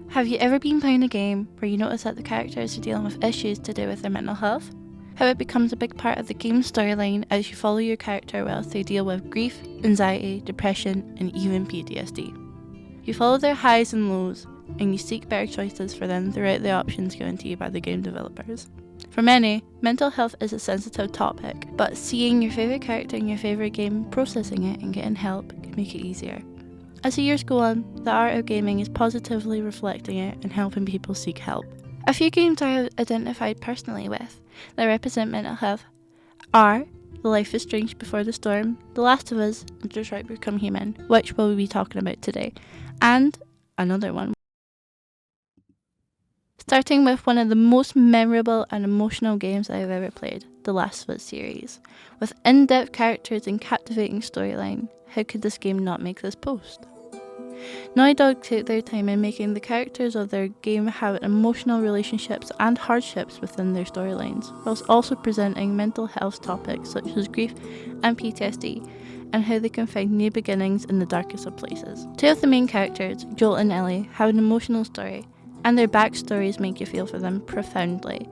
Have you ever been playing a game where you notice that the characters are dealing with issues to do with their mental health? How it becomes a big part of the game's storyline as you follow your character whilst they deal with grief, anxiety, depression, and even PTSD. You follow their highs and lows, and you seek better choices for them throughout the options given to you by the game developers. For many, mental health is a sensitive topic, but seeing your favourite character in your favourite game, processing it and getting help can make it easier. As the years go on, the art of gaming is positively reflecting it and helping people seek help. A few games I have identified personally with that represent mental health are The Life is Strange Before the Storm, The Last of Us, and Detroit Become Human, which we'll be talking about today, and another one. Starting with one of the most memorable and emotional games I have ever played, The Last of Us series. With in-depth characters and captivating storyline, how could this game not make this post? Naughty Dog took their time in making the characters of their game have emotional relationships and hardships within their storylines, whilst also presenting mental health topics such as grief and PTSD, and how they can find new beginnings in the darkest of places. Two of the main characters, Joel and Ellie, have an emotional story, and their backstories make you feel for them profoundly,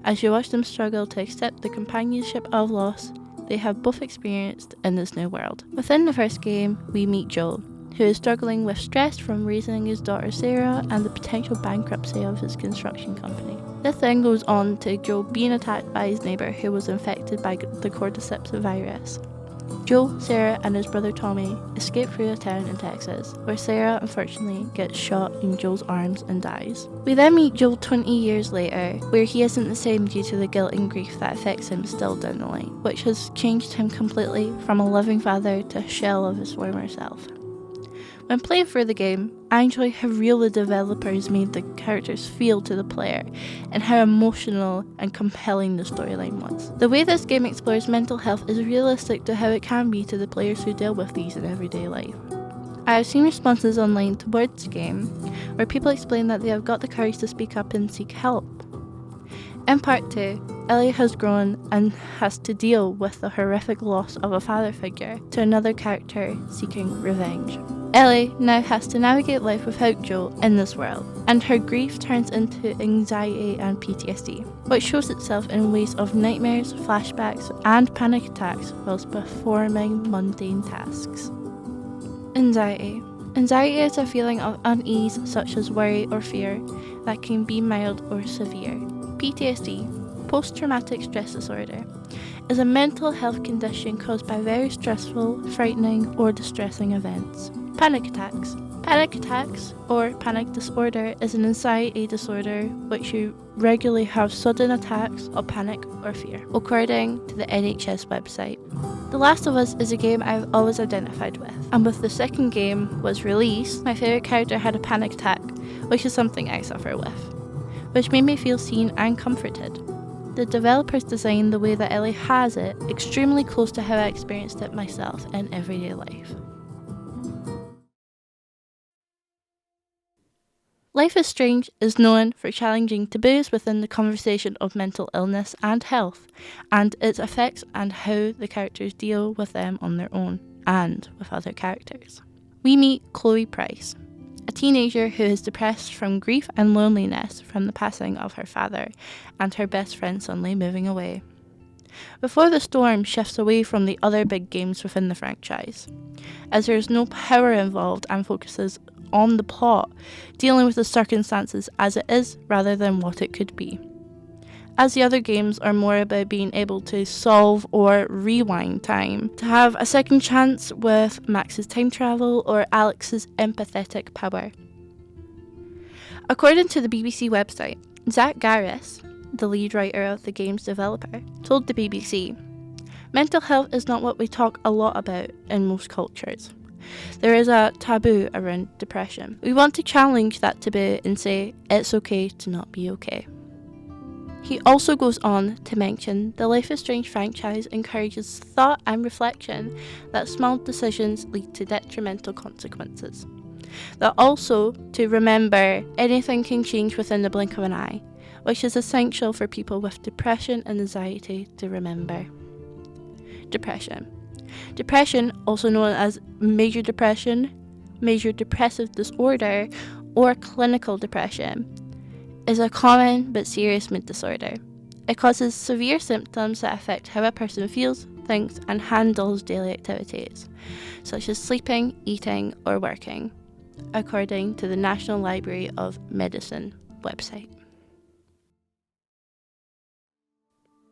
as you watch them struggle to accept the companionship of loss they have both experienced in this new world. Within the first game, we meet Joel, who is struggling with stress from raising his daughter Sarah and the potential bankruptcy of his construction company. This then goes on to Joel being attacked by his neighbour who was infected by the cordyceps virus. Joel, Sarah and his brother Tommy escape through a town in Texas, where Sarah unfortunately gets shot in Joel's arms and dies. We then meet Joel 20 years later, where he isn't the same due to the guilt and grief that affects him still down the line, which has changed him completely from a loving father to a shell of his former self. When playing through the game, I enjoy how real the developers made the characters feel to the player and how emotional and compelling the storyline was. The way this game explores mental health is realistic to how it can be to the players who deal with these in everyday life. I have seen responses online towards the game where people explain that they have got the courage to speak up and seek help. In part 2, Ellie has grown and has to deal with the horrific loss of a father figure to another character seeking revenge. Ellie now has to navigate life without Joel in this world, and her grief turns into anxiety and PTSD, which shows itself in ways of nightmares, flashbacks, and panic attacks whilst performing mundane tasks. Anxiety. Anxiety is a feeling of unease such as worry or fear that can be mild or severe. PTSD, post-traumatic stress disorder, is a mental health condition caused by very stressful, frightening, or distressing events. Panic attacks. Panic attacks, or panic disorder, is an anxiety disorder which you regularly have sudden attacks of panic or fear, according to the NHS website. The Last of Us is a game I've always identified with, and with the second game was released, my favourite character had a panic attack, which is something I suffer with, which made me feel seen and comforted. The developers designed the way that Ellie has it extremely close to how I experienced it myself in everyday life. Life is Strange is known for challenging taboos within the conversation of mental illness and health, and its effects and how the characters deal with them on their own and with other characters. We meet Chloe Price, a teenager who is depressed from grief and loneliness from the passing of her father and her best friend suddenly moving away. Before the Storm shifts away from the other big games within the franchise, as there is no power involved and focuses on the plot, dealing with the circumstances as it is rather than what it could be. As the other games are more about being able to solve or rewind time, to have a second chance with Max's time travel or Alex's empathetic power. According to the BBC website, Zach Garris, the lead writer of the game's developer, told the BBC, "Mental health is not what we talk a lot about in most cultures. There is a taboo around depression. We want to challenge that taboo and say it's okay to not be okay." He also goes on to mention the Life is Strange franchise encourages thought and reflection that small decisions lead to detrimental consequences. That also to remember anything can change within the blink of an eye, which is essential for people with depression and anxiety to remember. Depression. Depression, also known as major depression, major depressive disorder, or clinical depression, is a common but serious mood disorder. It causes severe symptoms that affect how a person feels, thinks, and handles daily activities, such as sleeping, eating, or working, according to the National Library of Medicine website.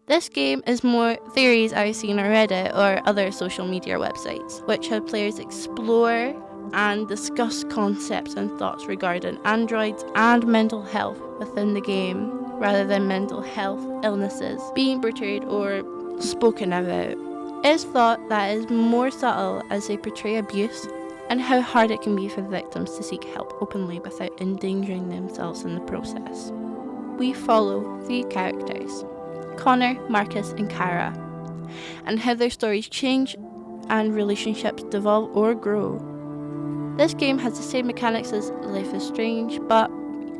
This game is more theories I've seen on Reddit or other social media websites, which have players explore and discuss concepts and thoughts regarding androids and mental health within the game, rather than mental health illnesses being portrayed or spoken about. It is thought that it is more subtle as they portray abuse and how hard it can be for the victims to seek help openly without endangering themselves in the process. We follow 3 characters, Connor, Marcus, and Kara, and how their stories change and relationships devolve or grow. This game has the same mechanics as Life is Strange, but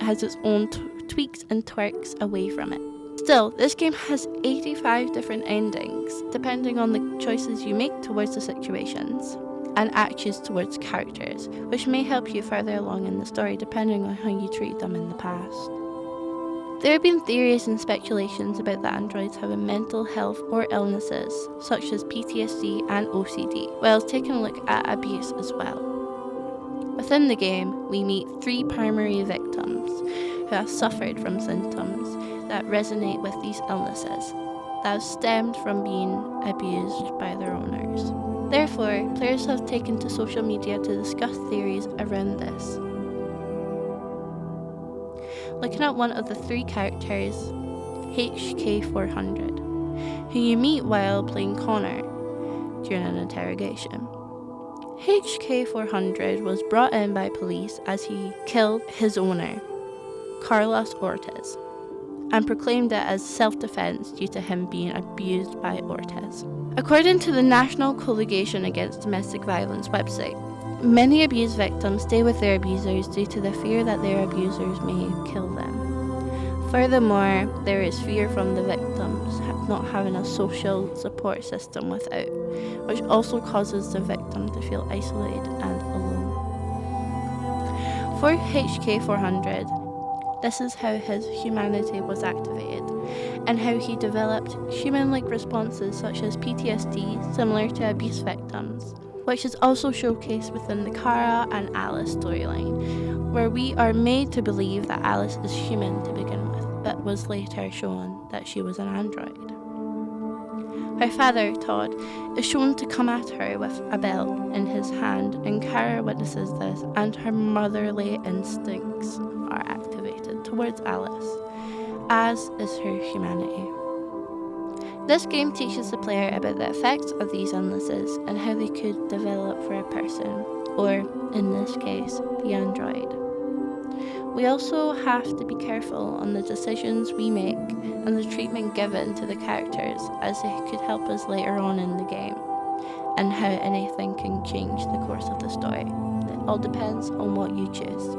has its own tweaks and twerks away from it. Still, this game has 85 different endings, depending on the choices you make towards the situations and actions towards characters, which may help you further along in the story depending on how you treat them in the past. There have been theories and speculations about the androids having mental health or illnesses, such as PTSD and OCD, while taking a look at abuse as well. Within the game, we meet 3 primary victims who have suffered from symptoms that resonate with these illnesses that have stemmed from being abused by their owners. Therefore, players have taken to social media to discuss theories around this. Looking at one of the 3 characters, HK400, who you meet while playing Connor during an interrogation. HK400 was brought in by police as he killed his owner, Carlos Ortiz, and proclaimed it as self-defense due to him being abused by Ortiz. According to the National Coalition Against Domestic Violence website, many abuse victims stay with their abusers due to the fear that their abusers may kill them. Furthermore, there is fear from the victims not having a social support system without, which also causes the victim to feel isolated and alone. For HK400, this is how his humanity was activated, and how he developed human-like responses such as PTSD, similar to abuse victims, which is also showcased within the Kara and Alice storyline, where we are made to believe that Alice is human to begin with, but was later shown that she was an android. Her father, Todd, is shown to come at her with a belt in his hand, and Kara witnesses this, and her motherly instincts are activated towards Alice, as is her humanity. This game teaches the player about the effects of these illnesses and how they could develop for a person, or in this case, the android. We also have to be careful on the decisions we make and the treatment given to the characters, as they could help us later on in the game, and how anything can change the course of the story. It all depends on what you choose.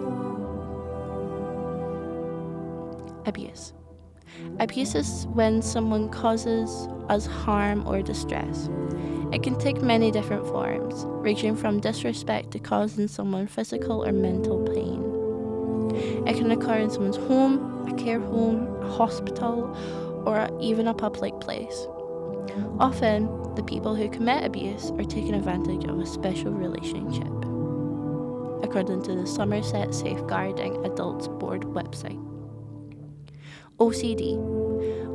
Abuse. Abuse is when someone causes us harm or distress. It can take many different forms, ranging from disrespect to causing someone physical or mental pain. It can occur in someone's home, a care home, a hospital, or even a public place. Often, the people who commit abuse are taking advantage of a special relationship, according to the Somerset Safeguarding Adults Board website. OCD.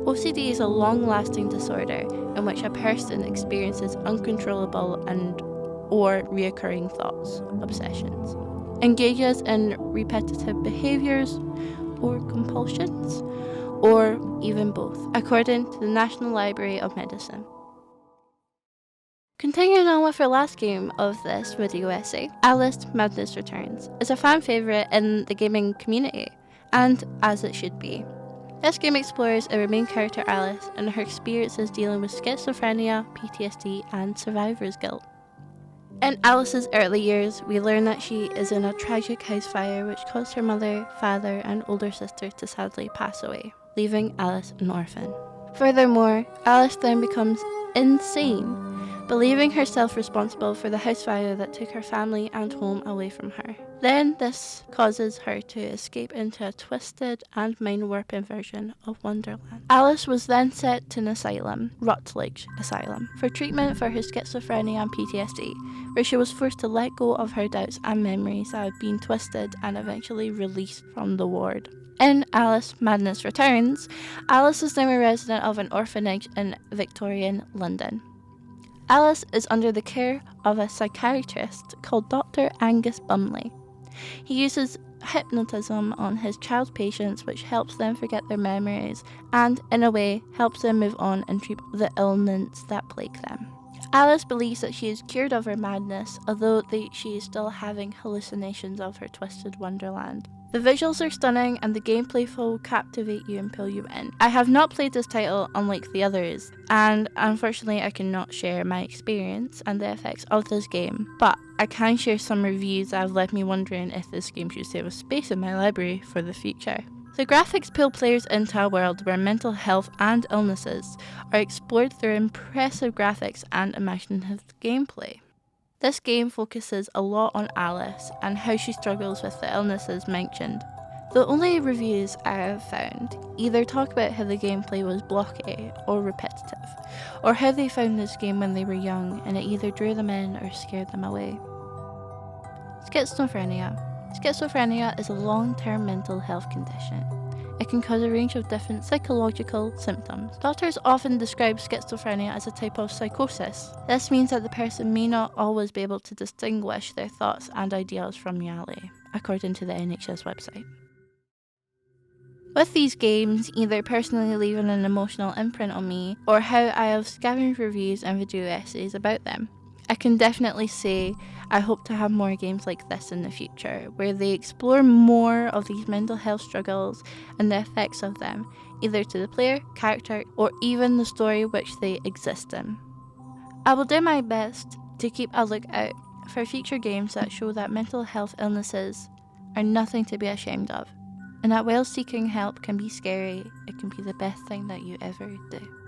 OCD is a long-lasting disorder in which a person experiences uncontrollable or reoccurring thoughts, obsessions, engages in repetitive behaviours or compulsions, or even both, according to the National Library of Medicine. Continuing on with our last game of this video essay, Alice Madness Returns is a fan favourite in the gaming community, and as it should be. This game explores our main character Alice and her experiences dealing with schizophrenia, PTSD, and survivor's guilt. In Alice's early years, we learn that she is in a tragic house fire which caused her mother, father, and older sister to sadly pass away, leaving Alice an orphan. Furthermore, Alice then becomes insane believing herself responsible for the house fire that took her family and home away from her. Then this causes her to escape into a twisted and mind-warping version of Wonderland. Alice was then sent to an asylum, Rutledge Asylum, for treatment for her schizophrenia and PTSD, where she was forced to let go of her doubts and memories that had been twisted and eventually released from the ward. In Alice Madness Returns, Alice is now a resident of an orphanage in Victorian London. Alice is under the care of a psychiatrist called Dr. Angus Bumley. He uses hypnotism on his child patients, which helps them forget their memories and, in a way, helps them move on and treat the ailments that plague them. Alice believes that she is cured of her madness, although she is still having hallucinations of her twisted wonderland. The visuals are stunning and the gameplay will captivate you and pull you in. I have not played this title unlike the others, and unfortunately I cannot share my experience and the effects of this game, but I can share some reviews that have left me wondering if this game should save a space in my library for the future. The graphics pull players into a world where mental health and illnesses are explored through impressive graphics and imaginative gameplay. This game focuses a lot on Alice and how she struggles with the illnesses mentioned. The only reviews I have found either talk about how the gameplay was blocky or repetitive, or how they found this game when they were young and it either drew them in or scared them away. Schizophrenia. Schizophrenia is a long-term mental health condition. It can cause a range of different psychological symptoms. Doctors often describe schizophrenia as a type of psychosis. This means that the person may not always be able to distinguish their thoughts and ideas from reality, according to the NHS website. With these games, either personally leaving an emotional imprint on me, or how I have scavenged reviews and video essays about them, I can definitely say I hope to have more games like this in the future, where they explore more of these mental health struggles and the effects of them, either to the player, character, or even the story which they exist in. I will do my best to keep a lookout for future games that show that mental health illnesses are nothing to be ashamed of, and that while seeking help can be scary, it can be the best thing that you ever do.